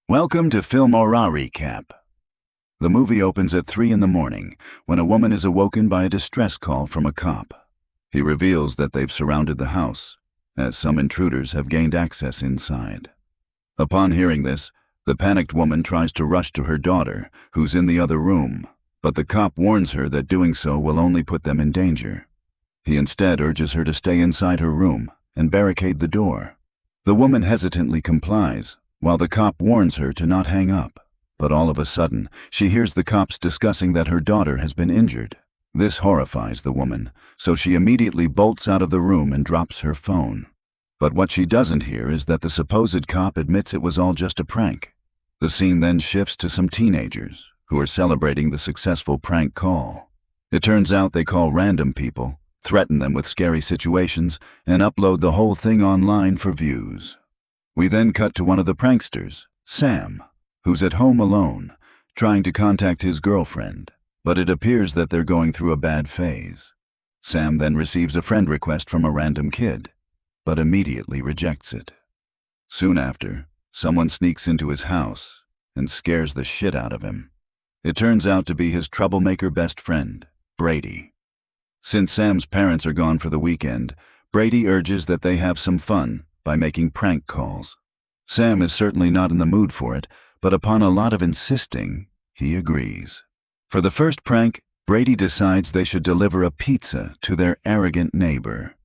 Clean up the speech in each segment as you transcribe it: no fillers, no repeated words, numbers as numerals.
Welcome to Film Horror Recap. The movie opens at 3 in the morning when a woman is awoken by a distress call from a cop. He reveals that they've surrounded the house, as some intruders have gained access inside. Upon hearing this, the panicked woman tries to rush to her daughter, who's in the other room, but the cop warns her that doing so will only put them in danger. He instead urges her to stay inside her room and barricade the door. The woman hesitantly complies, while the cop warns her to not hang up. But all of a sudden, she hears the cops discussing that her daughter has been injured. This horrifies the woman, so she immediately bolts out of the room and drops her phone. But what she doesn't hear is that the supposed cop admits it was all just a prank. The scene then shifts to some teenagers who are celebrating the successful prank call. It turns out they call random people, threaten them with scary situations, and upload the whole thing online for views. We then cut to one of the pranksters, Sam, who's at home alone, trying to contact his girlfriend, but it appears that they're going through a bad phase. Sam then receives a friend request from a random kid, but immediately rejects it. Soon after, someone sneaks into his house and scares the shit out of him. It turns out to be his troublemaker best friend, Brady. Since Sam's parents are gone for the weekend, Brady urges that they have some fun by making prank calls. Sam is certainly not in the mood for it, but upon a lot of insisting, he agrees. For the first prank, Brady decides they should deliver a pizza to their arrogant neighbor.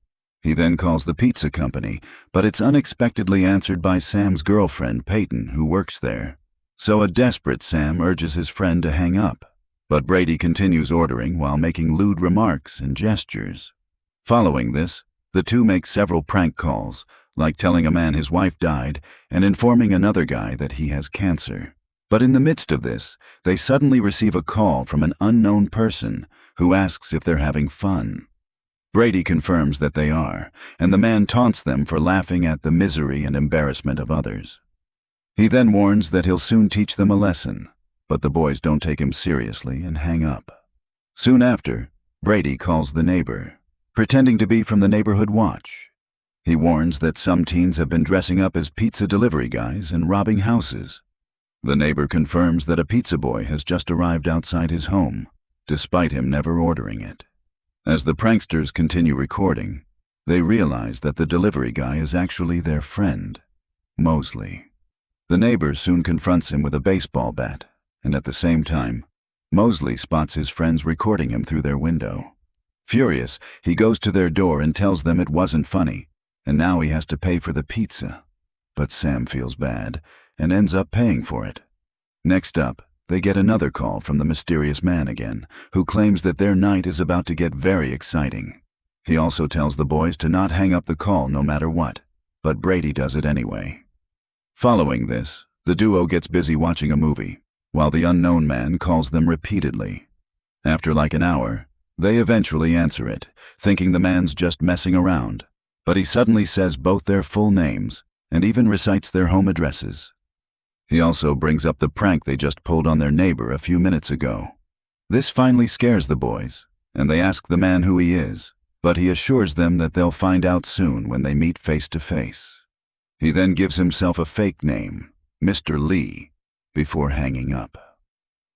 He then calls the pizza company, but it's unexpectedly answered by Sam's girlfriend, Peyton, who works there. So a desperate Sam urges his friend to hang up, but Brady continues ordering while making lewd remarks and gestures. Following this, the two make several prank calls, like telling a man his wife died and informing another guy that he has cancer. But in the midst of this, they suddenly receive a call from an unknown person who asks if they're having fun. Brady confirms that they are, and the man taunts them for laughing at the misery and embarrassment of others. He then warns that he'll soon teach them a lesson, but the boys don't take him seriously and hang up. Soon after, Brady calls the neighbor, pretending to be from the neighborhood watch. He warns that some teens have been dressing up as pizza delivery guys and robbing houses. The neighbor confirms that a pizza boy has just arrived outside his home, despite him never ordering it. As the pranksters continue recording, they realize that the delivery guy is actually their friend, Mosley. The neighbor soon confronts him with a baseball bat, and at the same time, Mosley spots his friends recording him through their window. Furious, he goes to their door and tells them it wasn't funny, and now he has to pay for the pizza. But Sam feels bad and ends up paying for it. Next up, they get another call from the mysterious man again, who claims that their night is about to get very exciting. He also tells the boys to not hang up the call no matter what, but Brady does it anyway. Following this, the duo gets busy watching a movie, while the unknown man calls them repeatedly. After like an hour, they eventually answer it, thinking the man's just messing around. But he suddenly says both their full names and even recites their home addresses. He also brings up the prank they just pulled on their neighbor a few minutes ago. This finally scares the boys, and they ask the man who he is, but he assures them that they'll find out soon when they meet face to face. He then gives himself a fake name, Mr. Lee, before hanging up.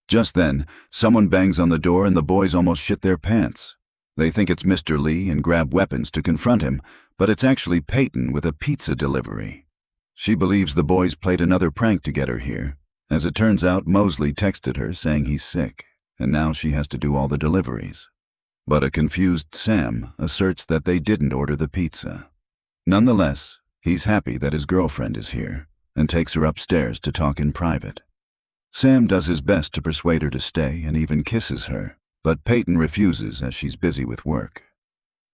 Just then, someone bangs on the door and the boys almost shit their pants. They think it's Mr. Lee and grab weapons to confront him, but it's actually Peyton with a pizza delivery. She believes the boys played another prank to get her here. As it turns out, Mosley texted her saying he's sick, and now she has to do all the deliveries. But a confused Sam asserts that they didn't order the pizza. Nonetheless, he's happy that his girlfriend is here, and takes her upstairs to talk in private. Sam does his best to persuade her to stay and even kisses her, but Peyton refuses as she's busy with work.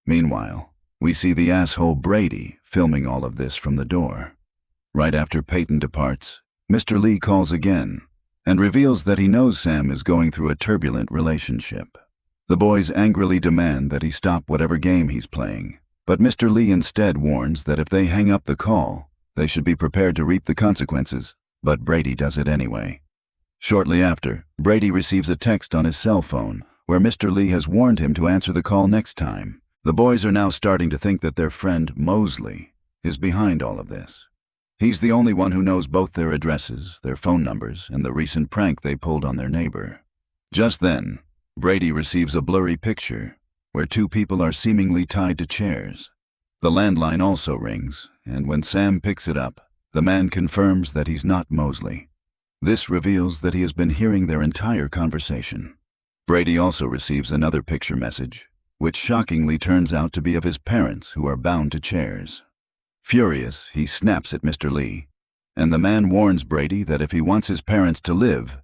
Meanwhile, we see the asshole Brady filming all of this from the door. Right after Peyton departs, Mr. Lee calls again and reveals that he knows Sam is going through a turbulent relationship. The boys angrily demand that he stop whatever game he's playing, but Mr. Lee instead warns that if they hang up the call, they should be prepared to reap the consequences, but Brady does it anyway. Shortly after, Brady receives a text on his cell phone where Mr. Lee has warned him to answer the call next time. The boys are now starting to think that their friend, Mosley, is behind all of this. He's the only one who knows both their addresses, their phone numbers, and the recent prank they pulled on their neighbor. Just then, Brady receives a blurry picture where two people are seemingly tied to chairs. The landline also rings, and when Sam picks it up, the man confirms that he's not Mosley. This reveals that he has been hearing their entire conversation. Brady also receives another picture message, which shockingly turns out to be of his parents who are bound to chairs. Furious, he snaps at Mr. Lee, and the man warns Brady that if he wants his parents to live,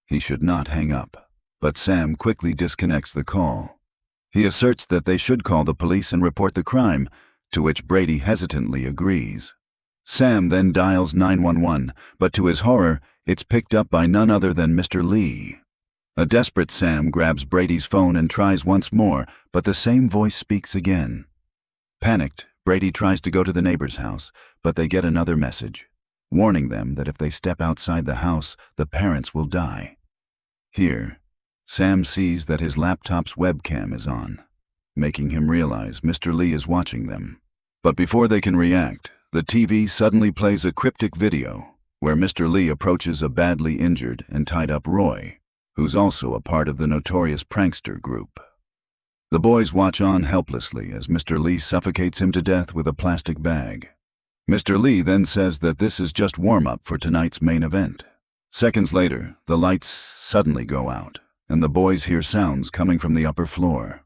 he should not hang up. But Sam quickly disconnects the call. He asserts that they should call the police and report the crime, to which Brady hesitantly agrees. Sam then dials 911, but to his horror, it's picked up by none other than Mr. Lee. A desperate Sam grabs Brady's phone and tries once more, but the same voice speaks again. Panicked, Brady tries to go to the neighbor's house, but they get another message, warning them that if they step outside the house, the parents will die. Here, Sam sees that his laptop's webcam is on, making him realize Mr. Lee is watching them. But before they can react, the TV suddenly plays a cryptic video where Mr. Lee approaches a badly injured and tied up Roy, who's also a part of the notorious prankster group. The boys watch on helplessly as Mr. Lee suffocates him to death with a plastic bag. Mr. Lee then says that this is just warm-up for tonight's main event. Seconds later, the lights suddenly go out, and the boys hear sounds coming from the upper floor.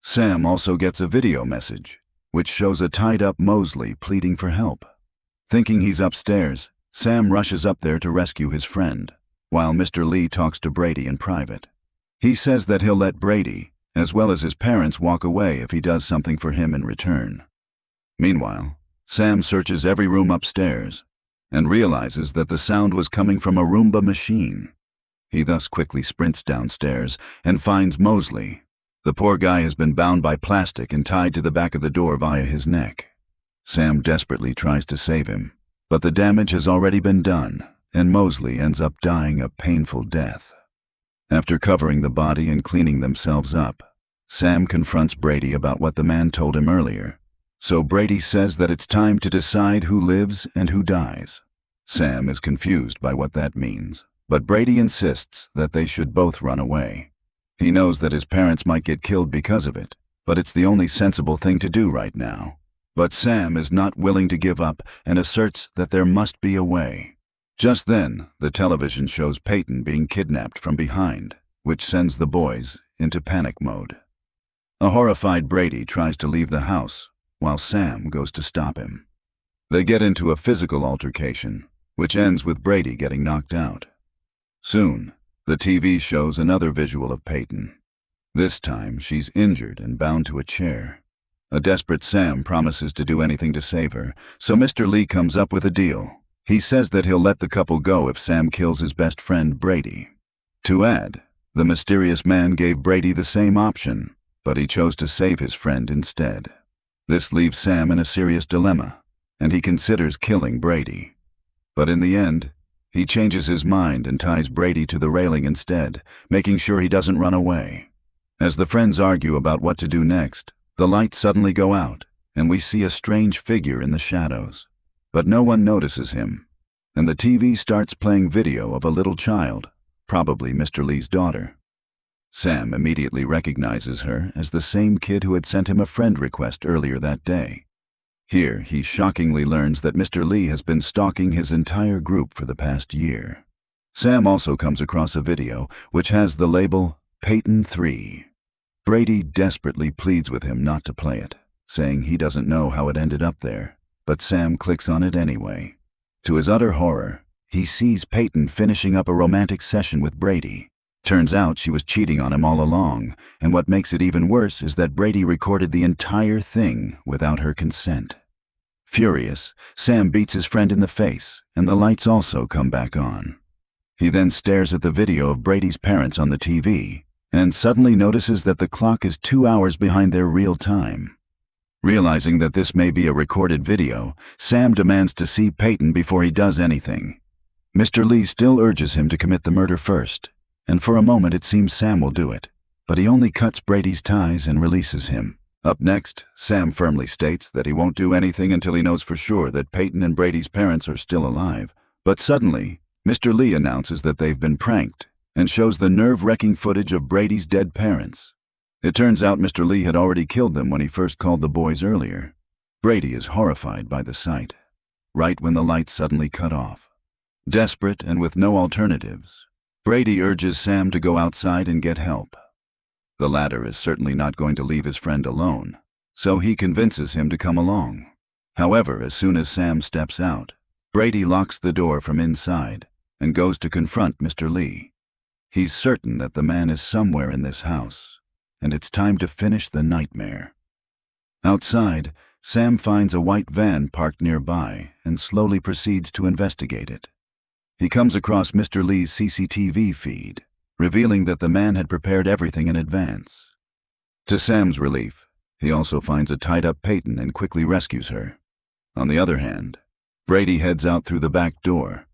Sam also gets a video message, which shows a tied-up Mosley pleading for help. Thinking he's upstairs, Sam rushes up there to rescue his friend, while Mr. Lee talks to Brady in private. He says that he'll let Brady, as well as his parents, walk away if he does something for him in return. Meanwhile, Sam searches every room upstairs and realizes that the sound was coming from a Roomba machine. He thus quickly sprints downstairs and finds Mosley. The poor guy has been bound by plastic and tied to the back of the door via his neck. Sam desperately tries to save him, but the damage has already been done, and Mosley ends up dying a painful death. After covering the body and cleaning themselves up, Sam confronts Brady about what the man told him earlier. So Brady says that it's time to decide who lives and who dies. Sam is confused by what that means, but Brady insists that they should both run away. He knows that his parents might get killed because of it, but it's the only sensible thing to do right now. But Sam is not willing to give up and asserts that there must be a way. Just then, the television shows Peyton being kidnapped from behind, which sends the boys into panic mode. A horrified Brady tries to leave the house, while Sam goes to stop him. They get into a physical altercation, which ends with Brady getting knocked out. Soon, the TV shows another visual of Peyton. This time, she's injured and bound to a chair. A desperate Sam promises to do anything to save her, so Mr. Lee comes up with a deal. He says that he'll let the couple go if Sam kills his best friend, Brady. To add, the mysterious man gave Brady the same option, but he chose to save his friend instead. This leaves Sam in a serious dilemma, and he considers killing Brady. But in the end, he changes his mind and ties Brady to the railing instead, making sure he doesn't run away. As the friends argue about what to do next, the lights suddenly go out, and we see a strange figure in the shadows. But no one notices him, and the TV starts playing video of a little child, probably Mr. Lee's daughter. Sam immediately recognizes her as the same kid who had sent him a friend request earlier that day. Here, he shockingly learns that Mr. Lee has been stalking his entire group for the past year. Sam also comes across a video which has the label Peyton 3. Brady desperately pleads with him not to play it, saying he doesn't know how it ended up there, but Sam clicks on it anyway. To his utter horror, he sees Peyton finishing up a romantic session with Brady. Turns out she was cheating on him all along, and what makes it even worse is that Brady recorded the entire thing without her consent. Furious, Sam beats his friend in the face, and the lights also come back on. He then stares at the video of Brady's parents on the TV, and suddenly notices that the clock is 2 hours behind their real time. Realizing that this may be a recorded video, Sam demands to see Peyton before he does anything. Mr. Lee still urges him to commit the murder first, and for a moment it seems Sam will do it, but he only cuts Brady's ties and releases him, Up next, Sam firmly states that he won't do anything until he knows for sure that Peyton and Brady's parents are still alive. But suddenly, Mr. Lee announces that they've been pranked and shows the nerve-wracking footage of Brady's dead parents. It turns out Mr. Lee had already killed them when he first called the boys earlier. Brady is horrified by the sight, right when the lights suddenly cut off. Desperate and with no alternatives, Brady urges Sam to go outside and get help. The latter is certainly not going to leave his friend alone, so he convinces him to come along. However, as soon as Sam steps out, Brady locks the door from inside and goes to confront Mr. Lee. He's certain that the man is somewhere in this house, and it's time to finish the nightmare. Outside, Sam finds a white van parked nearby and slowly proceeds to investigate it. He comes across Mr. Lee's CCTV feed, revealing that the man had prepared everything in advance. To Sam's relief, he also finds a tied-up Peyton and quickly rescues her. On the other hand, Brady heads out through the back door,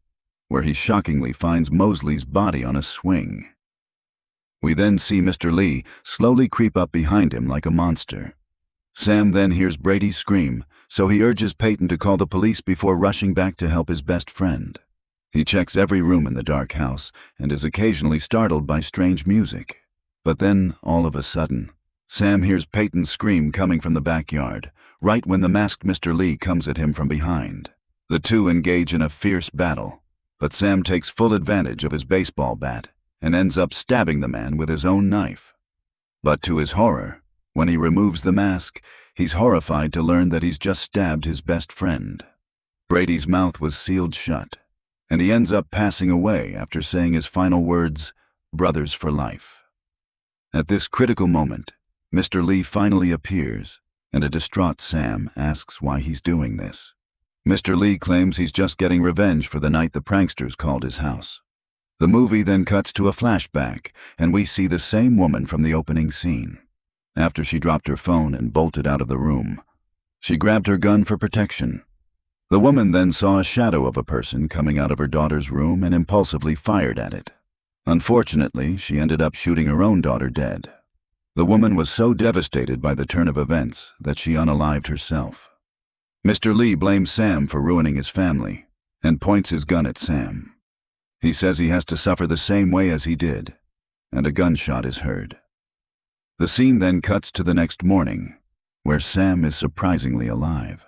where he shockingly finds Mosley's body on a swing. We then see Mr. Lee slowly creep up behind him like a monster. Sam then hears Brady scream, so he urges Peyton to call the police before rushing back to help his best friend. He checks every room in the dark house and is occasionally startled by strange music. But then, all of a sudden, Sam hears Peyton scream coming from the backyard, right when the masked Mr. Lee comes at him from behind. The two engage in a fierce battle, but Sam takes full advantage of his baseball bat and ends up stabbing the man with his own knife. But to his horror, when he removes the mask, he's horrified to learn that he's just stabbed his best friend. Brady's mouth was sealed shut, and he ends up passing away after saying his final words, "Brothers for life." At this critical moment, Mr. Lee finally appears, and a distraught Sam asks why he's doing this. Mr. Lee claims he's just getting revenge for the night the pranksters called his house. The movie then cuts to a flashback, and we see the same woman from the opening scene. After she dropped her phone and bolted out of the room, she grabbed her gun for protection. The woman then saw a shadow of a person coming out of her daughter's room and impulsively fired at it. Unfortunately, she ended up shooting her own daughter dead. The woman was so devastated by the turn of events that she unalived herself. Mr. Lee blames Sam for ruining his family and points his gun at Sam. He says he has to suffer the same way as he did, and a gunshot is heard. The scene then cuts to the next morning, where Sam is surprisingly alive.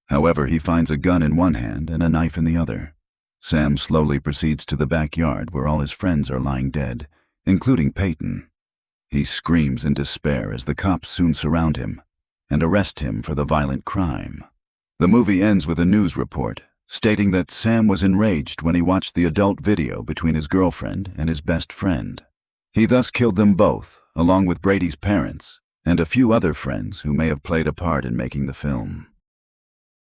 However, he finds a gun in one hand and a knife in the other. Sam slowly proceeds to the backyard where all his friends are lying dead, including Peyton. He screams in despair as the cops soon surround him and arrest him for the violent crime. The movie ends with a news report stating that Sam was enraged when he watched the adult video between his girlfriend and his best friend. He thus killed them both, along with Brady's parents and a few other friends who may have played a part in making the film.